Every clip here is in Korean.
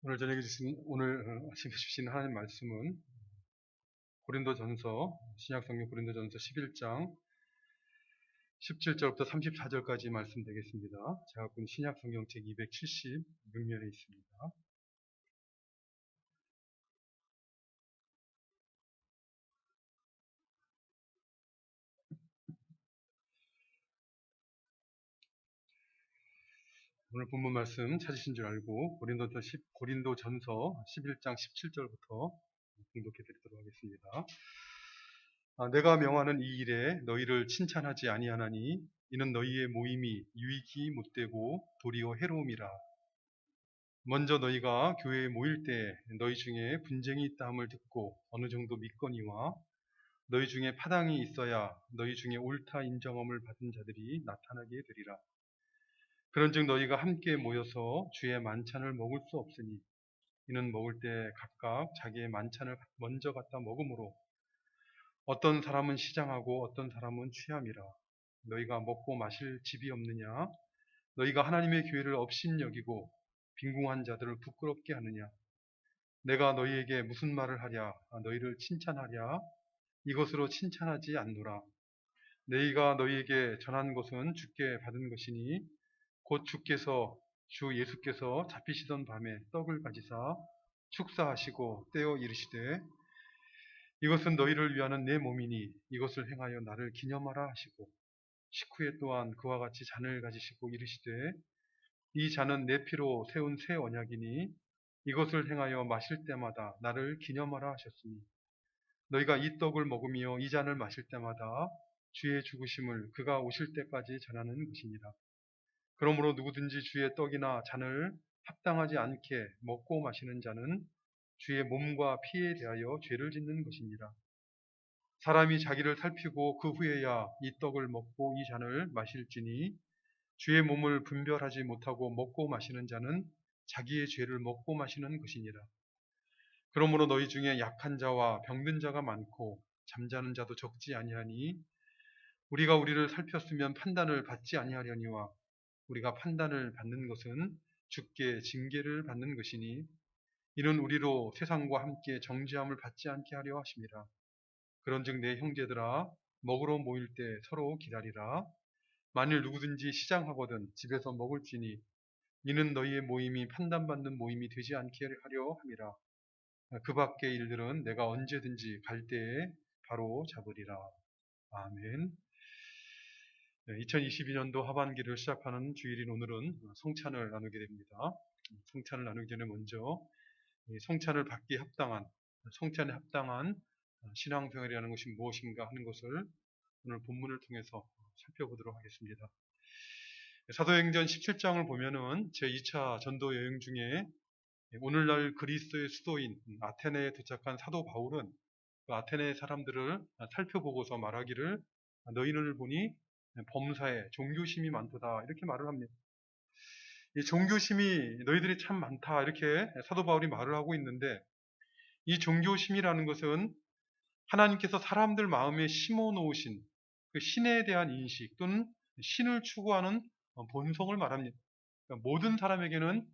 오늘 저녁에 아침에 주신 하나님 말씀은 고린도전서, 신약성경 고린도전서 11장 17절부터 34절까지 말씀 되겠습니다. 제가 본 신약성경 책 276면에 있습니다. 오늘 본문 말씀 찾으신 줄 알고 고린도전서 11장 17절부터 공독해 드리도록 하겠습니다. 내가 명하는 이 일에 너희를 칭찬하지 아니하나니 이는 너희의 모임이 유익이 못되고 도리어 해로움이라. 먼저 너희가 교회에 모일 때 너희 중에 분쟁이 있다 함을 듣고 어느 정도 믿거니와 너희 중에 파당이 있어야 너희 중에 옳다 인정함을 받은 자들이 나타나게 되리라. 그런즉 너희가 함께 모여서 주의 만찬을 먹을 수 없으니 이는 먹을 때 각각 자기의 만찬을 먼저 갖다 먹으므로 어떤 사람은 시장하고 어떤 사람은 취함이라. 너희가 먹고 마실 집이 없느냐? 너희가 하나님의 교회를 업신여기고 빈궁한 자들을 부끄럽게 하느냐? 내가 너희에게 무슨 말을 하랴? 너희를 칭찬하랴? 이것으로 칭찬하지 않노라. 너희가 너희에게 전한 것은 주께 받은 것이니 곧 주 예수께서 잡히시던 밤에 떡을 가지사 축사하시고 떼어 이르시되 이것은 너희를 위하는 내 몸이니 이것을 행하여 나를 기념하라 하시고 식후에 또한 그와 같이 잔을 가지시고 이르시되 이 잔은 내 피로 세운 새 언약이니 이것을 행하여 마실 때마다 나를 기념하라 하셨으니 너희가 이 떡을 먹으며 이 잔을 마실 때마다 주의 죽으심을 그가 오실 때까지 전하는 것이니라. 그러므로 누구든지 주의 떡이나 잔을 합당하지 않게 먹고 마시는 자는 주의 몸과 피에 대하여 죄를 짓는 것이니라. 사람이 자기를 살피고 그 후에야 이 떡을 먹고 이 잔을 마실지니 주의 몸을 분별하지 못하고 먹고 마시는 자는 자기의 죄를 먹고 마시는 것이니라. 그러므로 너희 중에 약한 자와 병든 자가 많고 잠자는 자도 적지 아니하니 우리가 우리를 살폈으면 판단을 받지 아니하려니와 우리가 판단을 받는 것은 주께 징계를 받는 것이니 이는 우리로 세상과 함께 정죄함을 받지 않게 하려 하심이라. 그런즉 내 형제들아 먹으러 모일 때 서로 기다리라. 만일 누구든지 시장하거든 집에서 먹을지니 이는 너희의 모임이 판단받는 모임이 되지 않게 하려 함이라. 그 밖의 일들은 내가 언제든지 갈 때에 바로 잡으리라. 아멘. 2022년도 하반기를 시작하는 주일인 오늘은 성찬을 나누게 됩니다. 성찬을 나누기 전에 먼저 성찬을 받기에 합당한, 성찬에 합당한 신앙생활이라는 것이 무엇인가 하는 것을 오늘 본문을 통해서 살펴보도록 하겠습니다. 사도행전 17장을 보면은 제2차 전도 여행 중에 오늘날 그리스의 수도인 아테네에 도착한 사도 바울은 그 아테네 사람들을 살펴보고서 말하기를 너희를 보니 범사에 종교심이 많도다 이렇게 말을 합니다. 이 종교심이 너희들이 참 많다 이렇게 사도 바울이 말을 하고 있는데 이 종교심이라는 것은 하나님께서 사람들 마음에 심어 놓으신 그 신에 대한 인식 또는 신을 추구하는 본성을 말합니다. 그러니까 모든 사람에게는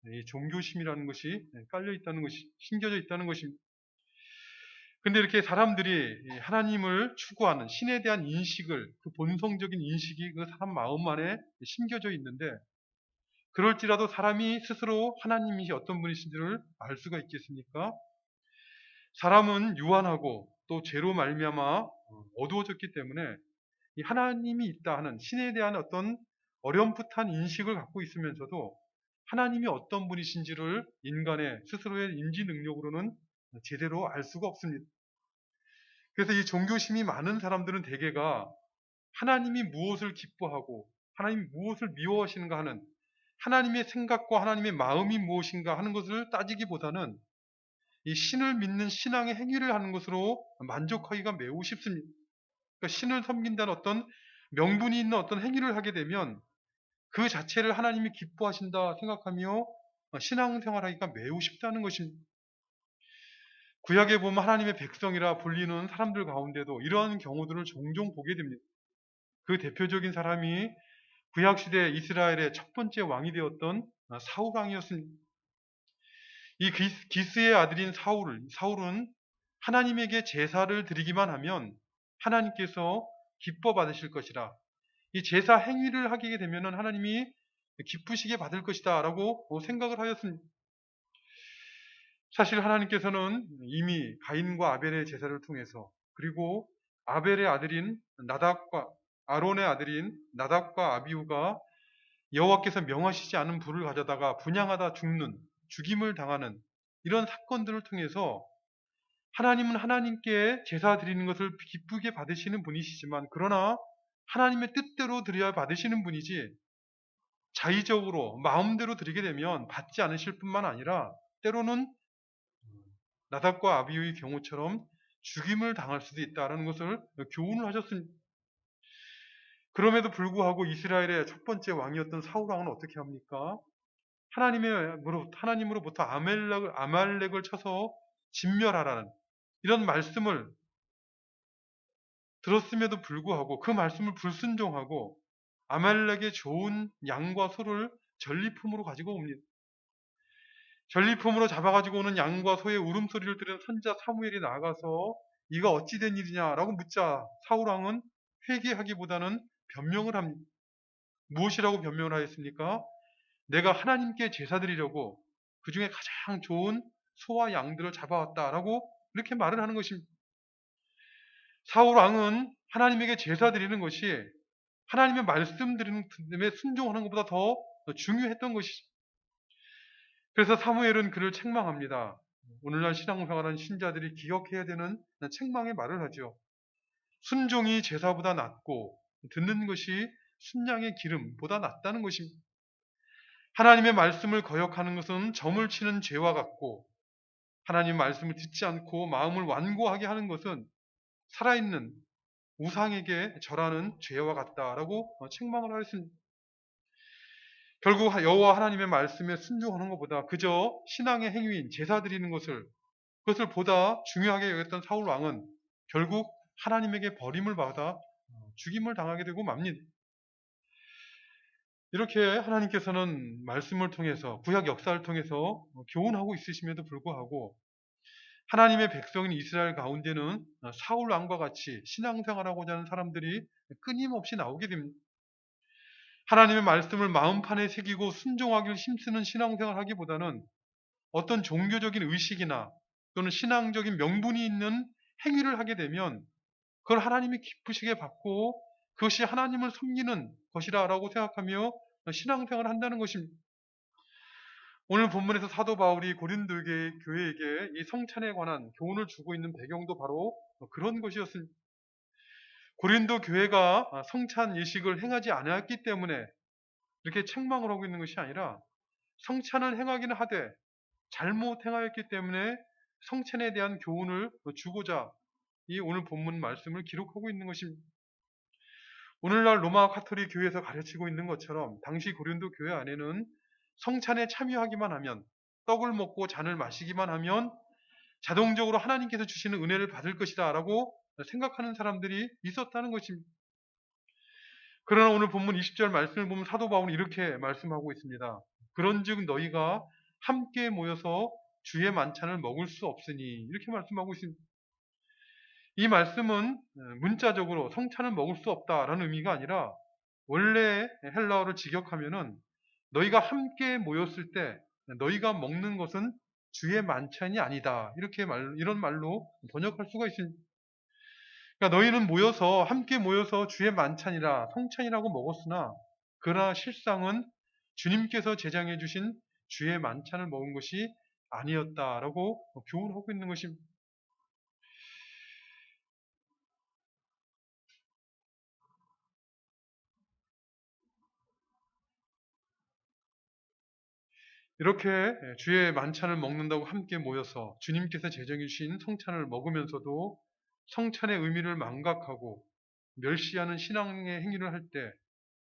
이 종교심이라는 것이 깔려 있다는 것이 심겨져 있다는 것입니다. 근데 이렇게 사람들이 하나님을 추구하는 신에 대한 인식을 그 본성적인 인식이 그 사람 마음 안에 심겨져 있는데 그럴지라도 사람이 스스로 하나님이 어떤 분이신지를 알 수가 있겠습니까? 사람은 유한하고 또 죄로 말미암아 어두워졌기 때문에 이 하나님이 있다 하는 신에 대한 어떤 어렴풋한 인식을 갖고 있으면서도 하나님이 어떤 분이신지를 인간의 스스로의 인지 능력으로는 제대로 알 수가 없습니다. 그래서 이 종교심이 많은 사람들은 대개가 하나님이 무엇을 기뻐하고 하나님이 무엇을 미워하시는가 하는 하나님의 생각과 하나님의 마음이 무엇인가 하는 것을 따지기보다는 이 신을 믿는 신앙의 행위를 하는 것으로 만족하기가 매우 쉽습니다. 그러니까 신을 섬긴다는 어떤 명분이 있는 어떤 행위를 하게 되면 그 자체를 하나님이 기뻐하신다 생각하며 신앙생활하기가 매우 쉽다는 것입니다. 구약에 보면 하나님의 백성이라 불리는 사람들 가운데도 이러한 경우들을 종종 보게 됩니다. 그 대표적인 사람이 구약시대 이스라엘의 첫 번째 왕이 되었던 사울 왕이었습니다. 이 기스의 아들인 사울은 하나님에게 제사를 드리기만 하면 하나님께서 기뻐 받으실 것이라. 이 제사 행위를 하게 되면 하나님이 기쁘시게 받을 것이다 라고 생각을 하였습니다. 사실 하나님께서는 이미 가인과 아벨의 제사를 통해서, 그리고 아벨의 아들인 나답과 아론의 아들인 나답과 아비후가 여호와께서 명하시지 않은 불을 가져다가 분향하다 죽임을 당하는 이런 사건들을 통해서 하나님은 하나님께 제사 드리는 것을 기쁘게 받으시는 분이시지만, 그러나 하나님의 뜻대로 드려야 받으시는 분이지 자의적으로 마음대로 드리게 되면 받지 않으실 뿐만 아니라 때로는 나답과 아비후의 경우처럼 죽임을 당할 수도 있다는 것을 교훈을 하셨습니다. 그럼에도 불구하고 이스라엘의 첫 번째 왕이었던 사울 왕은 어떻게 합니까? 하나님으로부터 아말렉을 쳐서 진멸하라는 이런 말씀을 들었음에도 불구하고 그 말씀을 불순종하고 아말렉의 좋은 양과 소를 전리품으로 가지고 옵니다. 전리품으로 잡아가지고 오는 양과 소의 울음소리를 들은 선자 사무엘이 나아가서 이가 어찌 된 일이냐라고 묻자 사울 왕은 회개하기보다는 변명을 합니다. 무엇이라고 변명을 하였습니까? 내가 하나님께 제사 드리려고 그 중에 가장 좋은 소와 양들을 잡아왔다라고 이렇게 말을 하는 것입니다. 사울 왕은 하나님에게 제사 드리는 것이 하나님의 말씀 드리는 데 순종하는 것보다 더 중요했던 것이죠. 그래서 사무엘은 그를 책망합니다. 오늘날 신앙생활하는 신자들이 기억해야 되는 책망의 말을 하죠. 순종이 제사보다 낫고 듣는 것이 순양의 기름보다 낫다는 것입니다. 하나님의 말씀을 거역하는 것은 점을 치는 죄와 같고, 하나님의 말씀을 듣지 않고 마음을 완고하게 하는 것은 살아있는 우상에게 절하는 죄와 같다라고 책망을 하였습니다. 결국 여호와 하나님의 말씀에 순종하는 것보다 그저 신앙의 행위인 제사 드리는 그것을 보다 중요하게 여겼던 사울 왕은 결국 하나님에게 버림을 받아 죽임을 당하게 되고 맙니다. 이렇게 하나님께서는 말씀을 통해서 구약 역사를 통해서 교훈하고 있으심에도 불구하고 하나님의 백성인 이스라엘 가운데는 사울 왕과 같이 신앙생활하고자 하는 사람들이 끊임없이 나오게 됩니다. 하나님의 말씀을 마음판에 새기고 순종하기를 힘쓰는 신앙생활을 하기보다는 어떤 종교적인 의식이나 또는 신앙적인 명분이 있는 행위를 하게 되면 그걸 하나님이 기쁘시게 받고 그것이 하나님을 섬기는 것이라고 생각하며 신앙생활을 한다는 것입니다. 오늘 본문에서 사도 바울이 고린도 교회에게 이 성찬에 관한 교훈을 주고 있는 배경도 바로 그런 것이었습니다. 고린도 교회가 성찬 예식을 행하지 않았기 때문에 이렇게 책망을 하고 있는 것이 아니라 성찬을 행하기는 하되 잘못 행하였기 때문에 성찬에 대한 교훈을 주고자 이 오늘 본문 말씀을 기록하고 있는 것입니다. 오늘날 로마 카톨릭 교회에서 가르치고 있는 것처럼 당시 고린도 교회 안에는 성찬에 참여하기만 하면, 떡을 먹고 잔을 마시기만 하면 자동적으로 하나님께서 주시는 은혜를 받을 것이다 라고 생각하는 사람들이 있었다는 것입니다. 그러나 오늘 본문 20절 말씀을 보면 사도 바울은 이렇게 말씀하고 있습니다. 그런즉 너희가 함께 모여서 주의 만찬을 먹을 수 없으니, 이렇게 말씀하고 있습니다. 이 말씀은 문자적으로 성찬을 먹을 수 없다라는 의미가 아니라 원래 헬라어를 직역하면은 너희가 함께 모였을 때 너희가 먹는 것은 주의 만찬이 아니다, 이런 말로 번역할 수가 있습니다. 그러니까 너희는 함께 모여서 주의 만찬이라 성찬이라고 먹었으나 그러나 실상은 주님께서 제장해 주신 주의 만찬을 먹은 것이 아니었다라고 교훈하고 있는 것입니다. 이렇게 주의 만찬을 먹는다고 함께 모여서 주님께서 제정해 주신 성찬을 먹으면서도 성찬의 의미를 망각하고 멸시하는 신앙의 행위를 할 때,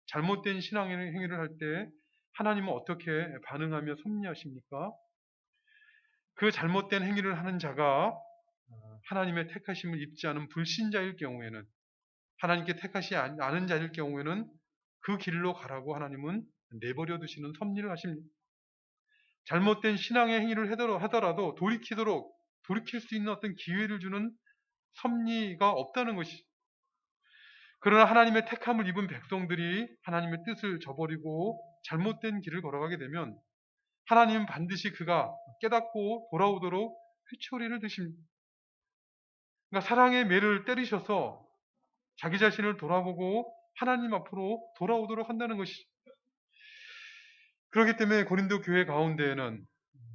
잘못된 신앙의 행위를 할 때 하나님은 어떻게 반응하며 섭리하십니까? 그 잘못된 행위를 하는 자가 하나님의 택하심을 입지 않은 불신자일 경우에는, 하나님께 택하시 않은 자일 경우에는 그 길로 가라고 하나님은 내버려 두시는 섭리를 하십니다. 잘못된 신앙의 행위를 하더라도 돌이킬 수 있는 어떤 기회를 주는 섭리가 없다는 것이. 그러나 하나님의 택함을 입은 백성들이 하나님의 뜻을 저버리고 잘못된 길을 걸어가게 되면 하나님은 반드시 그가 깨닫고 돌아오도록 회초리를 드십니다. 그러니까 사랑의 매를 때리셔서 자기 자신을 돌아보고 하나님 앞으로 돌아오도록 한다는 것이. 그렇기 때문에 고린도 교회 가운데에는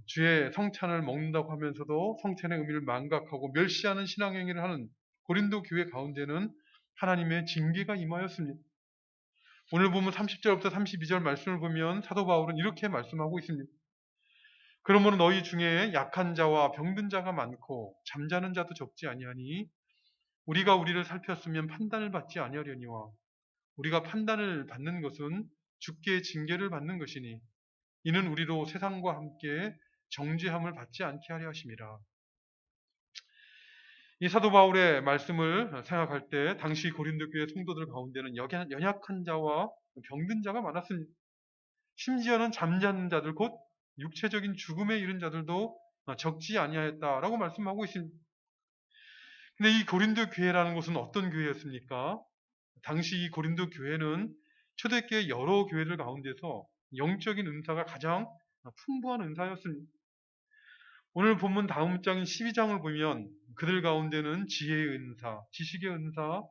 주의 성찬을 먹는다고 하면서도 성찬의 의미를 망각하고 멸시하는 신앙행위를 하는 고린도 교회 가운데는 하나님의 징계가 임하였습니다. 오늘 보면 30절부터 32절 말씀을 보면 사도 바울은 이렇게 말씀하고 있습니다. 그러므로 너희 중에 약한 자와 병든 자가 많고 잠자는 자도 적지 아니하니 우리가 우리를 살폈으면 판단을 받지 아니하려니와 우리가 판단을 받는 것은 주께 징계를 받는 것이니 이는 우리로 세상과 함께 정죄함을 받지 않게 하려 하심이라. 이 사도 바울의 말씀을 생각할 때 당시 고린도 교회 성도들 가운데는 연약한 자와 병든 자가 많았습니다. 심지어는 잠자는 자들 곧 육체적인 죽음에 이른 자들도 적지 아니하였다라고 말씀하고 있습니다. 근데 이 고린도 교회라는 곳은 어떤 교회였습니까? 당시 이 고린도 교회는 초대교회 여러 교회들 가운데서 영적인 은사가 가장 풍부한 은사였습니다. 오늘 본문 다음 장인 12장을 보면 그들 가운데는 지혜의 은사, 지식의 은사,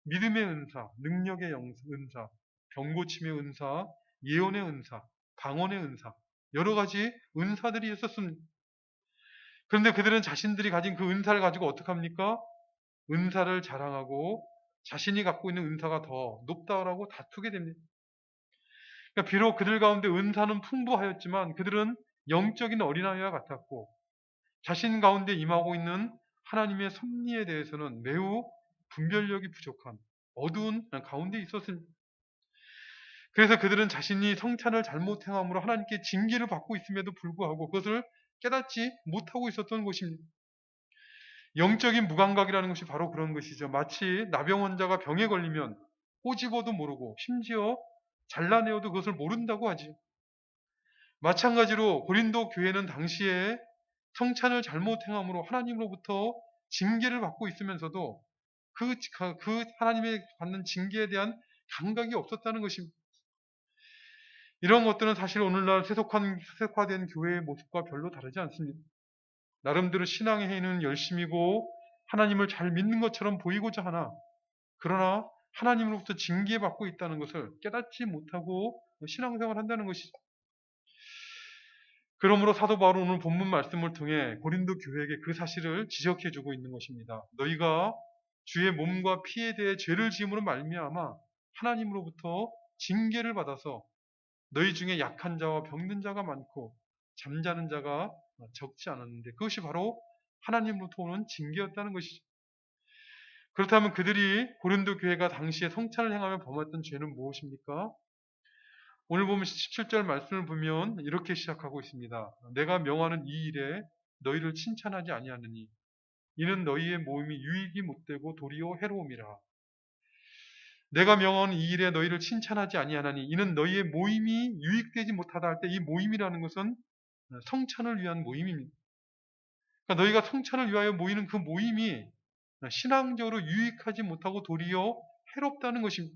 믿음의 은사, 능력의 은사, 병고침의 은사, 예언의 은사, 방언의 은사, 여러 가지 은사들이 있었습니다. 그런데 그들은 자신들이 가진 그 은사를 가지고 어떻게 합니까? 은사를 자랑하고 자신이 갖고 있는 은사가 더 높다라고 다투게 됩니다. 그러니까 비록 그들 가운데 은사는 풍부하였지만 그들은 영적인 어린아이와 같았고 자신 가운데 임하고 있는 하나님의 섭리에 대해서는 매우 분별력이 부족한 어두운 가운데 있었습니다. 그래서 그들은 자신이 성찬을 잘못 행함으로 하나님께 징계를 받고 있음에도 불구하고 그것을 깨닫지 못하고 있었던 것입니다. 영적인 무감각이라는 것이 바로 그런 것이죠. 마치 나병 환자가 병에 걸리면 꼬집어도 모르고 심지어 잘라내어도 그것을 모른다고 하지. 마찬가지로 고린도 교회는 당시에 성찬을 잘못 행함으로 하나님으로부터 징계를 받고 있으면서도 그 하나님의 받는 징계에 대한 감각이 없었다는 것입니다. 이런 것들은 사실 오늘날 세속화된 교회의 모습과 별로 다르지 않습니다. 나름대로 신앙의 행위는 열심이고 하나님을 잘 믿는 것처럼 보이고자 하나 그러나 하나님으로부터 징계받고 있다는 것을 깨닫지 못하고 신앙생활을 한다는 것이죠. 그러므로 사도 바울은 오늘 본문 말씀을 통해 고린도 교회에게 그 사실을 지적해주고 있는 것입니다. 너희가 주의 몸과 피에 대해 죄를 지음으로 말미암아 하나님으로부터 징계를 받아서 너희 중에 약한 자와 병든 자가 많고 잠자는 자가 적지 않았는데 그것이 바로 하나님으로부터 오는 징계였다는 것이죠. 그렇다면 그들이 고린도 교회가 당시에 성찬을 행하며 범했던 죄는 무엇입니까? 오늘 보면 17절 말씀을 보면 이렇게 시작하고 있습니다. 내가 명하는 이 일에 너희를 칭찬하지 아니하느니 이는 너희의 모임이 유익이 못되고 도리어 해로움이라. 내가 명하는 이 일에 너희를 칭찬하지 아니하나니 이는 너희의 모임이 유익되지 못하다 할 때 이 모임이라는 것은 성찬을 위한 모임입니다. 그러니까 너희가 성찬을 위하여 모이는 그 모임이 신앙적으로 유익하지 못하고 도리어 해롭다는 것입니다.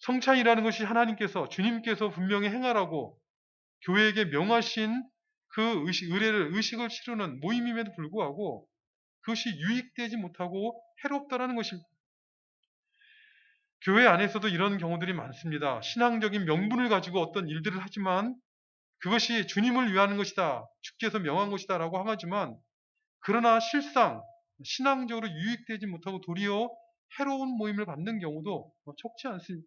성찬이라는 것이 하나님께서 주님께서 분명히 행하라고 교회에게 명하신 그 의식을 치르는 모임임에도 불구하고 그것이 유익되지 못하고 해롭다라는 것입니다. 교회 안에서도 이런 경우들이 많습니다. 신앙적인 명분을 가지고 어떤 일들을 하지만 그것이 주님을 위하는 것이다. 주께서 명한 것이다 라고 하지만 그러나 실상 신앙적으로 유익되지 못하고 도리어 해로운 모임을 갖는 경우도 적지 않습니다.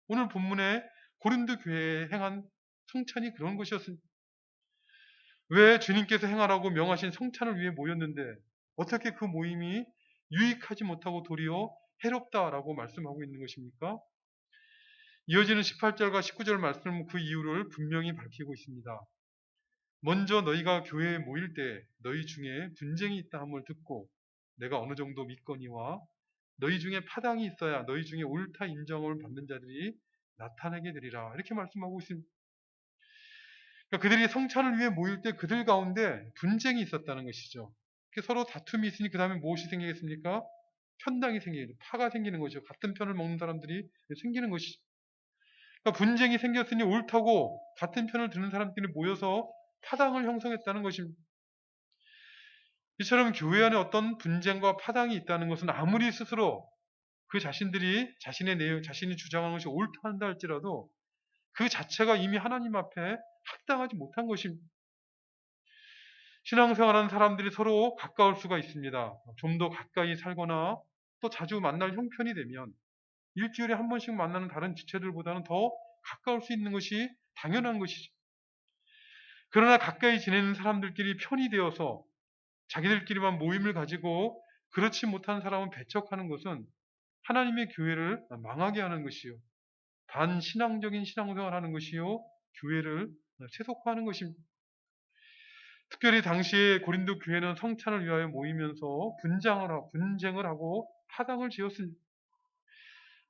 오늘 본문에 고린도 교회에 행한 성찬이 그런 것이었습니다. 왜 주님께서 행하라고 명하신 성찬을 위해 모였는데 어떻게 그 모임이 유익하지 못하고 도리어 해롭다라고 말씀하고 있는 것입니까? 이어지는 18절과 19절 말씀은 그 이유를 분명히 밝히고 있습니다. 먼저 너희가 교회에 모일 때 너희 중에 분쟁이 있다 함을 듣고 내가 어느 정도 믿거니와 너희 중에 파당이 있어야 너희 중에 옳다 인정을 받는 자들이 나타나게 되리라. 이렇게 말씀하고 있습니다. 그러니까 그들이 성찬을 위해 모일 때 그들 가운데 분쟁이 있었다는 것이죠. 서로 다툼이 있으니 그 다음에 무엇이 생기겠습니까? 편당이 생기죠. 파가 생기는 것이죠. 같은 편을 먹는 사람들이 생기는 것이죠. 그러니까 분쟁이 생겼으니 옳다고 같은 편을 드는 사람들이 모여서 파당을 형성했다는 것입니다. 이처럼 교회 안에 어떤 분쟁과 파당이 있다는 것은 아무리 스스로 그 자신들이 자신의 내용, 자신이 주장하는 것이 옳다 한다 할지라도 그 자체가 이미 하나님 앞에 합당하지 못한 것입니다. 신앙생활하는 사람들이 서로 가까울 수가 있습니다. 좀 더 가까이 살거나 또 자주 만날 형편이 되면 일주일에 한 번씩 만나는 다른 지체들보다는 더 가까울 수 있는 것이 당연한 것이죠. 그러나 가까이 지내는 사람들끼리 편이 되어서 자기들끼리만 모임을 가지고 그렇지 못한 사람은 배척하는 것은 하나님의 교회를 망하게 하는 것이요. 반신앙적인 신앙생활을 하는 것이요. 교회를 세속화하는 것입니다. 특별히 당시에 고린도 교회는 성찬을 위하여 모이면서 분쟁을 하고 파당을 지었습니다.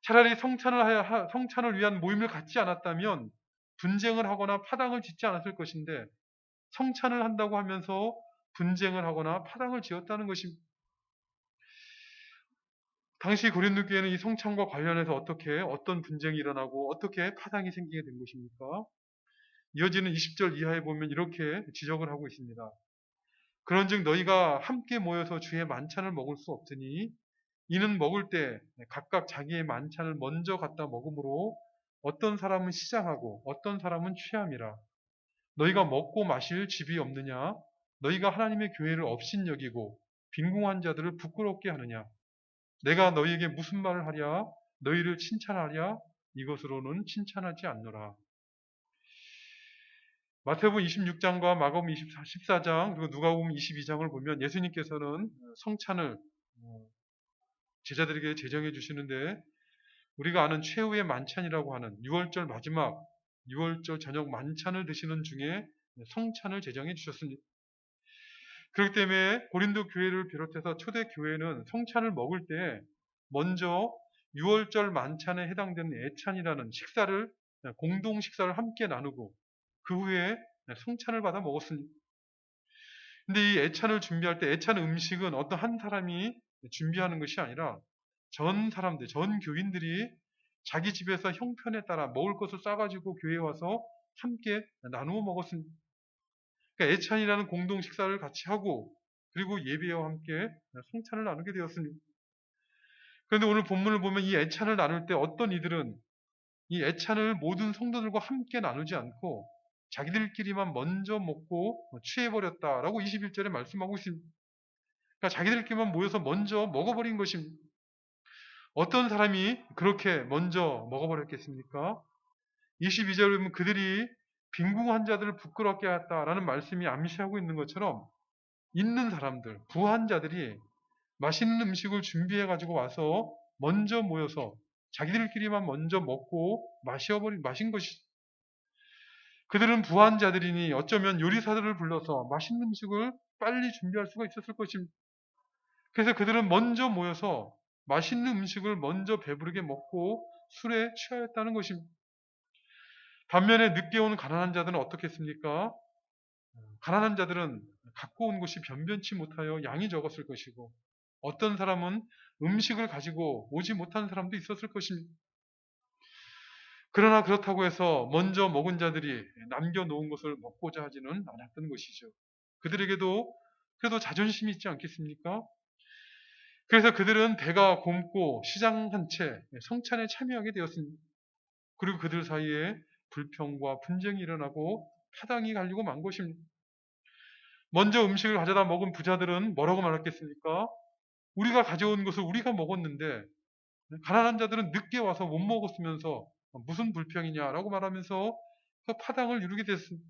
차라리 성찬을 위한 모임을 갖지 않았다면 분쟁을 하거나 파당을 짓지 않았을 것인데 성찬을 한다고 하면서 분쟁을 하거나 파당을 지었다는 것입니다. 당시 고린도 교회는 이 성찬과 관련해서 어떤 분쟁이 일어나고 어떻게 파당이 생기게 된 것입니까? 이어지는 20절 이하에 보면 이렇게 지적을 하고 있습니다. 그런즉 너희가 함께 모여서 주의 만찬을 먹을 수 없으니 이는 먹을 때 각각 자기의 만찬을 먼저 갖다 먹으므로 어떤 사람은 시장하고 어떤 사람은 취함이라. 너희가 먹고 마실 집이 없느냐? 너희가 하나님의 교회를 업신여기고 빈궁한 자들을 부끄럽게 하느냐? 내가 너희에게 무슨 말을 하랴? 너희를 칭찬하랴? 이것으로는 칭찬하지 않노라. 마태복음 26장과 마가복음 14장 그리고 누가복음 22장을 보면 예수님께서는 성찬을 제자들에게 제정해 주시는데 우리가 아는 최후의 만찬이라고 하는 6월절 마지막 6월절 저녁 만찬을 드시는 중에 성찬을 제정해 주셨습니다. 그렇기 때문에 고린도 교회를 비롯해서 초대 교회는 성찬을 먹을 때 먼저 6월절 만찬에 해당되는 애찬이라는 식사를 공동 식사를 함께 나누고 그 후에 성찬을 받아 먹었습니다. 근데 이 애찬을 준비할 때 애찬 음식은 어떤 한 사람이 준비하는 것이 아니라 전 사람들, 전 교인들이 자기 집에서 형편에 따라 먹을 것을 싸가지고 교회에 와서 함께 나누어 먹었습니다. 그러니까 애찬이라는 공동 식사를 같이 하고 그리고 예배와 함께 성찬을 나누게 되었습니다. 그런데 오늘 본문을 보면 이 애찬을 나눌 때 어떤 이들은 이 애찬을 모든 성도들과 함께 나누지 않고 자기들끼리만 먼저 먹고 취해버렸다라고 21절에 말씀하고 있습니다. 그러니까 자기들끼리만 모여서 먼저 먹어버린 것입니다. 어떤 사람이 그렇게 먼저 먹어버렸겠습니까? 22절에 보면 그들이 빈궁한 자들을 부끄럽게 했다라는 말씀이 암시하고 있는 것처럼 있는 사람들, 부한 자들이 맛있는 음식을 준비해 가지고 와서 먼저 모여서 자기들끼리만 먼저 먹고 마신 것이 그들은 부한 자들이니 어쩌면 요리사들을 불러서 맛있는 음식을 빨리 준비할 수가 있었을 것입니다. 그래서 그들은 먼저 모여서 맛있는 음식을 먼저 배부르게 먹고 술에 취하였다는 것입니다. 반면에 늦게 온 가난한 자들은 어떻겠습니까? 가난한 자들은 갖고 온 것이 변변치 못하여 양이 적었을 것이고 어떤 사람은 음식을 가지고 오지 못한 사람도 있었을 것입니다. 그러나 그렇다고 해서 먼저 먹은 자들이 남겨놓은 것을 먹고자 하지는 않았던 것이죠. 그들에게도 그래도 자존심이 있지 않겠습니까? 그래서 그들은 배가 곪고 시장한 채 성찬에 참여하게 되었습니다. 그리고 그들 사이에 불평과 분쟁이 일어나고 파당이 갈리고 만 것입니다. 먼저 음식을 가져다 먹은 부자들은 뭐라고 말했겠습니까? 우리가 가져온 것을 우리가 먹었는데 가난한 자들은 늦게 와서 못 먹었으면서 무슨 불평이냐라고 말하면서 그 파당을 이루게 됐습니다.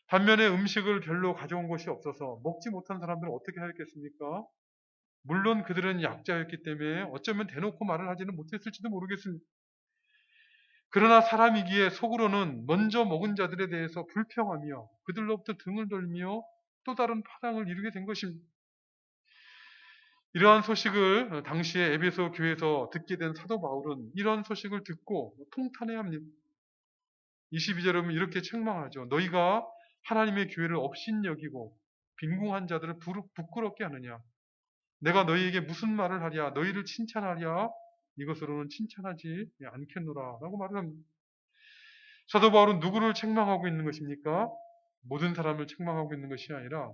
반면에 음식을 별로 가져온 것이 없어서 먹지 못한 사람들은 어떻게 하였겠습니까? 물론 그들은 약자였기 때문에 어쩌면 대놓고 말을 하지는 못했을지도 모르겠습니다. 그러나 사람이기에 속으로는 먼저 먹은 자들에 대해서 불평하며 그들로부터 등을 돌며 또 다른 파당을 이루게 된 것입니다. 이러한 소식을 당시에 에베소 교회에서 듣게 된 사도 바울은 이러한 소식을 듣고 통탄해야 합니다. 22절에 보면 이렇게 책망하죠. 너희가 하나님의 교회를 업신여기고 빈궁한 자들을 부끄럽게 하느냐. 내가 너희에게 무슨 말을 하랴. 너희를 칭찬하랴. 이것으로는 칭찬하지 않겠노라 라고 말을 합니다. 사도 바울은 누구를 책망하고 있는 것입니까? 모든 사람을 책망하고 있는 것이 아니라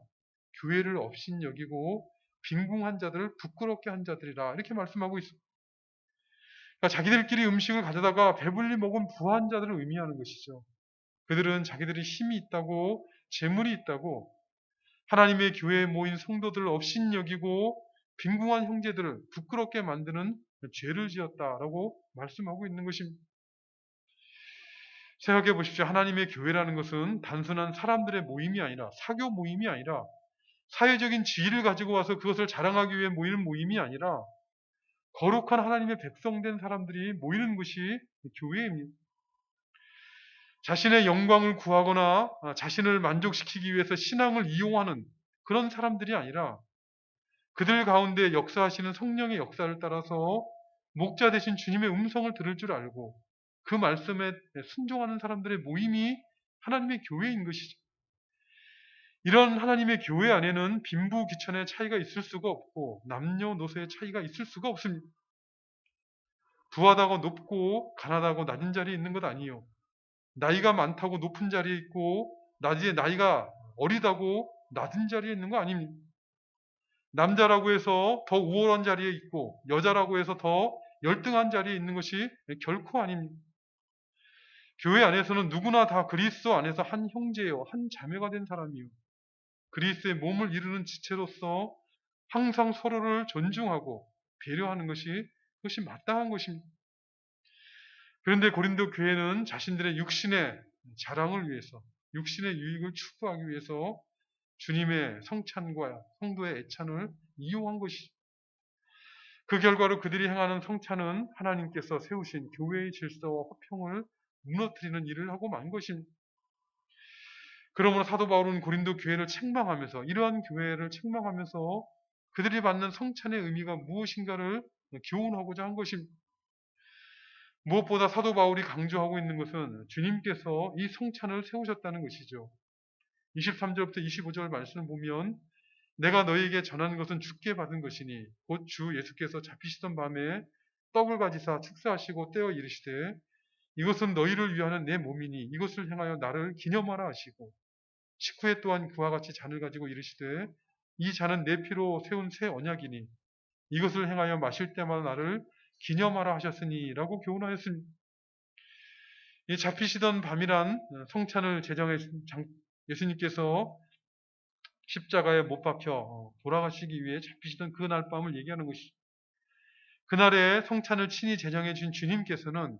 교회를 업신여기고 빈궁한 자들을 부끄럽게 한 자들이라 이렇게 말씀하고 있습니다. 그러니까 자기들끼리 음식을 가져다가 배불리 먹은 부한 자들을 의미하는 것이죠. 그들은 자기들이 힘이 있다고 재물이 있다고 하나님의 교회에 모인 성도들을 업신여기고 빈궁한 형제들을 부끄럽게 만드는 죄를 지었다라고 말씀하고 있는 것입니다. 생각해 보십시오. 하나님의 교회라는 것은 단순한 사람들의 모임이 아니라 사교 모임이 아니라 사회적인 지위를 가지고 와서 그것을 자랑하기 위해 모이는 모임이 아니라 거룩한 하나님의 백성된 사람들이 모이는 것이 교회입니다. 자신의 영광을 구하거나 자신을 만족시키기 위해서 신앙을 이용하는 그런 사람들이 아니라 그들 가운데 역사하시는 성령의 역사를 따라서 목자 되신 주님의 음성을 들을 줄 알고 그 말씀에 순종하는 사람들의 모임이 하나님의 교회인 것이죠. 이런 하나님의 교회 안에는 빈부귀천의 차이가 있을 수가 없고 남녀노소의 차이가 있을 수가 없습니다. 부하다고 높고 가난하고 낮은 자리에 있는 것 아니에요. 나이가 많다고 높은 자리에 있고 나이가 어리다고 낮은 자리에 있는 거 아닙니다. 남자라고 해서 더 우월한 자리에 있고 여자라고 해서 더 열등한 자리에 있는 것이 결코 아닙니다. 교회 안에서는 누구나 다 그리스도 안에서 한 형제요, 한 자매가 된 사람이요. 그리스도의 몸을 이루는 지체로서 항상 서로를 존중하고 배려하는 그것이 마땅한 것입니다. 그런데 고린도 교회는 자신들의 육신의 자랑을 위해서, 육신의 유익을 추구하기 위해서 주님의 성찬과 성도의 애찬을 이용한 것이죠. 그 결과로 그들이 행하는 성찬은 하나님께서 세우신 교회의 질서와 화평을 무너뜨리는 일을 하고 만 것입니다. 그러므로 사도 바울은 고린도 교회를 책망하면서 이러한 교회를 책망하면서 그들이 받는 성찬의 의미가 무엇인가를 교훈하고자 한 것입니다. 무엇보다 사도 바울이 강조하고 있는 것은 주님께서 이 성찬을 세우셨다는 것이죠. 23절부터 25절 말씀을 보면 내가 너희에게 전한 것은 주께 받은 것이니 곧 주 예수께서 잡히시던 밤에 떡을 가지사 축사하시고 떼어 이르시되 이것은 너희를 위하는 내 몸이니 이것을 행하여 나를 기념하라 하시고 식후에 또한 그와 같이 잔을 가지고 이르시되 이 잔은 내 피로 세운 새 언약이니 이것을 행하여 마실 때마다 나를 기념하라 하셨으니 라고 교훈하였습니다. 이 잡히시던 밤이란 성찬을 제정해 예수님께서 십자가에 못 박혀 돌아가시기 위해 잡히시던 그 날 밤을 얘기하는 것이죠. 그날에 성찬을 친히 제정해 준 주님께서는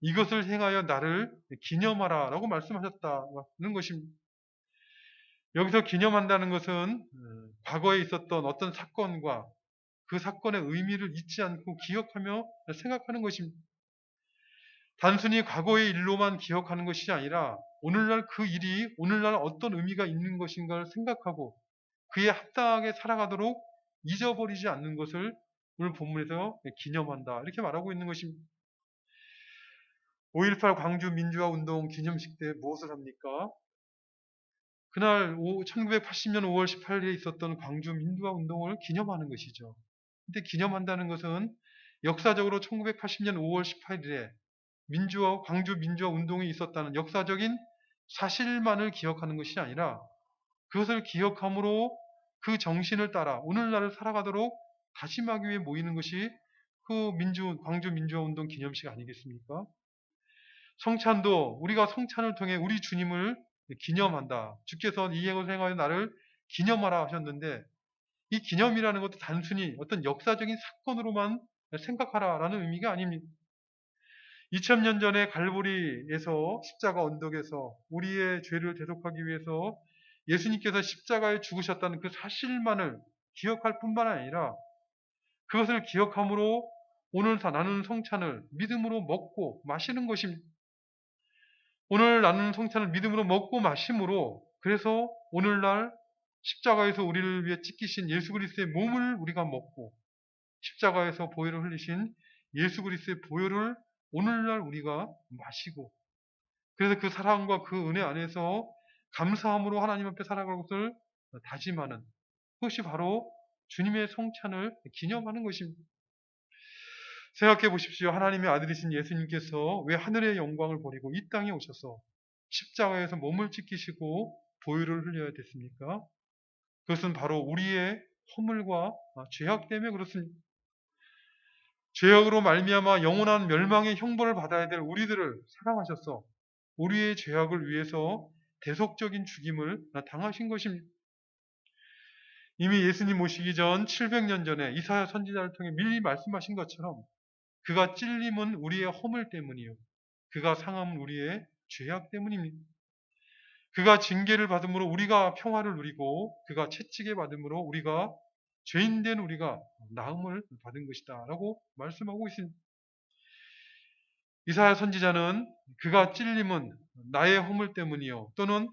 이것을 행하여 나를 기념하라 라고 말씀하셨다는 것입니다. 여기서 기념한다는 것은 과거에 있었던 어떤 사건과 그 사건의 의미를 잊지 않고 기억하며 생각하는 것입니다. 단순히 과거의 일로만 기억하는 것이 아니라 오늘날 그 일이 오늘날 어떤 의미가 있는 것인가를 생각하고 그에 합당하게 살아가도록 잊어버리지 않는 것을 오늘 본문에서 기념한다 이렇게 말하고 있는 것입니다. 5.18 광주 민주화 운동 기념식 때 무엇을 합니까? 그날 1980년 5월 18일에 있었던 광주 민주화 운동을 기념하는 것이죠. 근데 기념한다는 것은 역사적으로 1980년 5월 18일에 광주 민주화 운동이 있었다는 역사적인 사실만을 기억하는 것이 아니라 그것을 기억함으로 그 정신을 따라 오늘날을 살아가도록 다짐하기 위해 모이는 것이 그 광주 민주화 운동 기념식 아니겠습니까? 성찬도 우리가 성찬을 통해 우리 주님을 기념한다. 주께서 이 행을 행하여 나를 기념하라 하셨는데 이 기념이라는 것도 단순히 어떤 역사적인 사건으로만 생각하라라는 의미가 아닙니다. 2000년 전에 갈보리에서 십자가 언덕에서 우리의 죄를 대속하기 위해서 예수님께서 십자가에 죽으셨다는 그 사실만을 기억할 뿐만 아니라 그것을 기억함으로 오늘 나누는 성찬을 믿음으로 먹고 마시는 것입니다. 오늘 나누는 성찬을 믿음으로 먹고 마심으로 그래서 오늘날 십자가에서 우리를 위해 찢기신 예수 그리스도의 몸을 우리가 먹고 십자가에서 보혈을 흘리신 예수 그리스도의 보혈을 오늘날 우리가 마시고 그래서 그 사랑과 그 은혜 안에서 감사함으로 하나님 앞에 살아갈 것을 다짐하는, 그것이 바로 주님의 성찬을 기념하는 것입니다. 생각해 보십시오. 하나님의 아들이신 예수님께서 왜 하늘의 영광을 버리고 이 땅에 오셔서 십자가에서 몸을 찢기시고 보혈을 흘려야 됐습니까? 그것은 바로 우리의 허물과 죄악 때문에 그렇습니다. 죄악으로 말미암아 영원한 멸망의 형벌을 받아야 될 우리들을 사랑하셔서 우리의 죄악을 위해서 대속적인 죽임을 당하신 것입니다. 이미 예수님 오시기 전 700년 전에 이사야 선지자를 통해 미리 말씀하신 것처럼 그가 찔림은 우리의 허물 때문이요, 그가 상함은 우리의 죄악 때문입니다. 그가 징계를 받음으로 우리가 평화를 누리고 그가 채찍에 받음으로 우리가 죄인된 우리가 나음을 받은 것이다 라고 말씀하고 있습니다. 이사야 선지자는 그가 찔림은 나의 허물 때문이요, 또는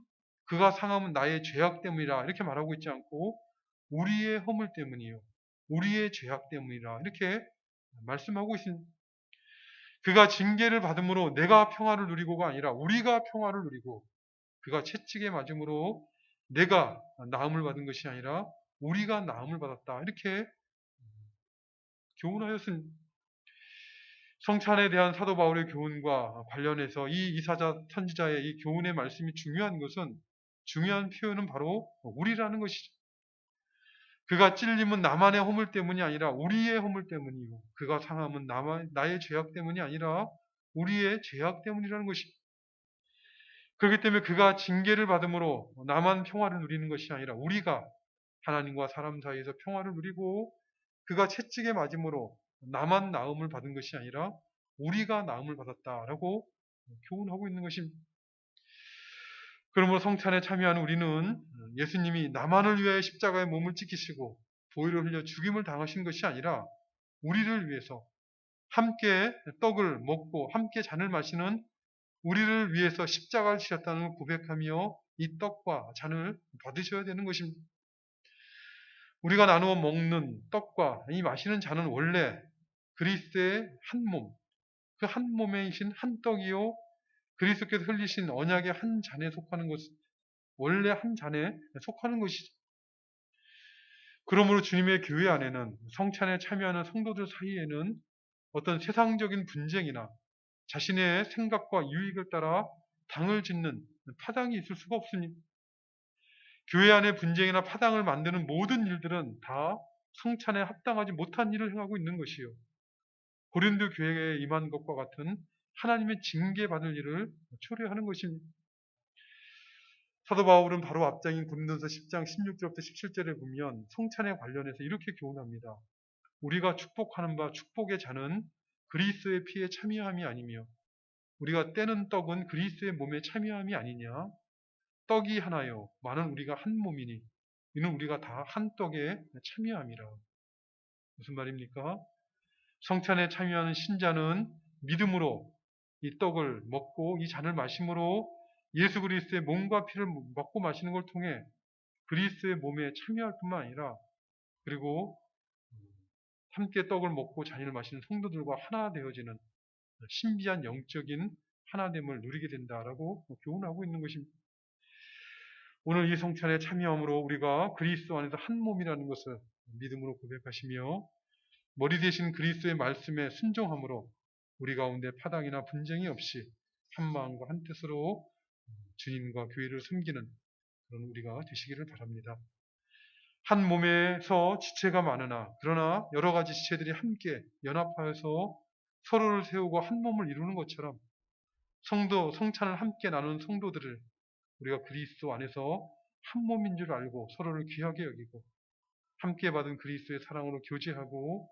그가 상함은 나의 죄악 때문이라 이렇게 말하고 있지 않고 우리의 허물 때문이요, 우리의 죄악 때문이라 이렇게 말씀하고 있습니다. 그가 징계를 받음으로 내가 평화를 누리고가 아니라 우리가 평화를 누리고, 그가 채찍에 맞음으로 내가 나음을 받은 것이 아니라 우리가 나음을 받았다 이렇게 교훈하였습니다. 성찬에 대한 사도 바울의 교훈과 관련해서 이 이사자 선지자의 이 교훈의 말씀이 중요한 것은, 중요한 표현은 바로 우리라는 것이죠. 그가 찔림은 나만의 허물 때문이 아니라 우리의 허물 때문이고, 그가 상함은 나의 죄악 때문이 아니라 우리의 죄악 때문이라는 것입니다. 그렇기 때문에 그가 징계를 받음으로 나만 평화를 누리는 것이 아니라 우리가 하나님과 사람 사이에서 평화를 누리고, 그가 채찍에 맞음으로 나만 나음을 받은 것이 아니라 우리가 나음을 받았다라고 교훈하고 있는 것입니다. 그러므로 성찬에 참여하는 우리는 예수님이 나만을 위하여 십자가에 몸을 찢기시고 보혈을 흘려 죽임을 당하신 것이 아니라 우리를 위해서 함께 떡을 먹고 함께 잔을 마시는 우리를 위해서 십자가를 지셨다는 걸 고백하며 이 떡과 잔을 받으셔야 되는 것입니다. 우리가 나누어 먹는 떡과 이 마시는 잔은 원래 그리스도의 한 몸, 그 한 몸이신 한 떡이요, 그리스도께서 흘리신 언약의 한 잔에 속하는 것, 원래 한 잔에 속하는 것이죠. 그러므로 주님의 교회 안에는, 성찬에 참여하는 성도들 사이에는 어떤 세상적인 분쟁이나 자신의 생각과 유익을 따라 당을 짓는 파당이 있을 수가 없습니다. 교회 안에 분쟁이나 파당을 만드는 모든 일들은 다 성찬에 합당하지 못한 일을 행하고 있는 것이요, 고린도 교회에 임한 것과 같은 하나님의 징계받을 일을 초래하는 것입니다. 사도 바울은 바로 앞장인 고린도서 10장 16절부터 17절에 보면 성찬에 관련해서 이렇게 교훈합니다. 우리가 축복하는 바 축복의 잔은 그리스도의 피에 참여함이 아니며 우리가 떼는 떡은 그리스도의 몸에 참여함이 아니냐. 떡이 하나요 많은 우리가 한 몸이니 이는 우리가 다 한 떡에 참여함이라. 무슨 말입니까? 성찬에 참여하는 신자는 믿음으로 이 떡을 먹고 이 잔을 마심으로 예수 그리스도의 몸과 피를 먹고 마시는 걸 통해 그리스도의 몸에 참여할 뿐만 아니라, 그리고 함께 떡을 먹고 잔을 마시는 성도들과 하나 되어지는 신비한 영적인 하나됨을 누리게 된다라고 교훈하고 있는 것입니다. 오늘 이 성찬에 참여함으로 우리가 그리스도 안에서 한 몸이라는 것을 믿음으로 고백하시며 머리 대신 그리스도의 말씀에 순종함으로 우리 가운데 파당이나 분쟁이 없이 한 마음과 한 뜻으로 주님과 교회를 섬기는 그런 우리가 되시기를 바랍니다. 한 몸에서 지체가 많으나 그러나 여러 가지 지체들이 함께 연합하여서 서로를 세우고 한 몸을 이루는 것처럼 성찬을 함께 나누는 성도들을 우리가 그리스도 안에서 한 몸인 줄 알고 서로를 귀하게 여기고 함께 받은 그리스도의 사랑으로 교제하고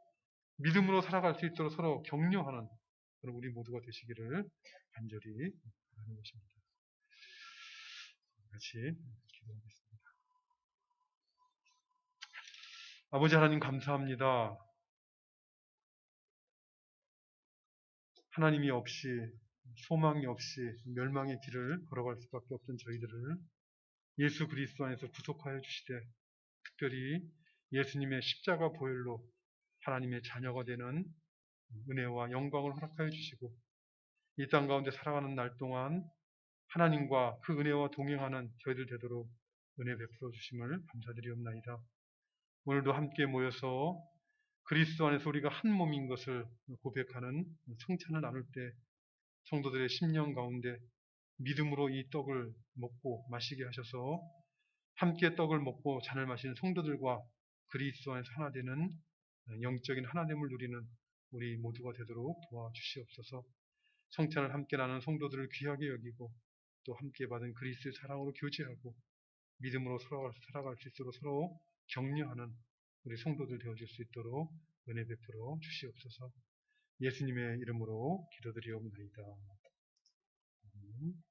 믿음으로 살아갈 수 있도록 서로 격려하는 그런 우리 모두가 되시기를 간절히 바라는 것입니다. 같이 기도하겠습니다. 아버지 하나님 감사합니다. 하나님이 없이, 소망이 없이 멸망의 길을 걸어갈 수밖에 없던 저희들을 예수 그리스도 안에서 구속하여 주시되, 특별히 예수님의 십자가 보혈로 하나님의 자녀가 되는 은혜와 영광을 허락하여 주시고 이 땅 가운데 살아가는 날 동안 하나님과 그 은혜와 동행하는 저희들 되도록 은혜 베풀어 주심을 감사드리옵나이다. 오늘도 함께 모여서 그리스도 안에서 우리가 한 몸인 것을 고백하는 성찬을 나눌 때 성도들의 심령 가운데 믿음으로 이 떡을 먹고 마시게 하셔서 함께 떡을 먹고 잔을 마시는 성도들과 그리스도 안에서 하나 되는 영적인 하나됨을 누리는 우리 모두가 되도록 도와주시옵소서. 성찬을 함께 나누는 성도들을 귀하게 여기고 또 함께 받은 그리스도의 사랑으로 교제하고 믿음으로 살아갈 수 있도록 서로 격려하는 우리 성도들 되어줄 수 있도록 은혜 베풀어 주시옵소서. 예수님의 이름으로 기도드리옵나이다. 아멘.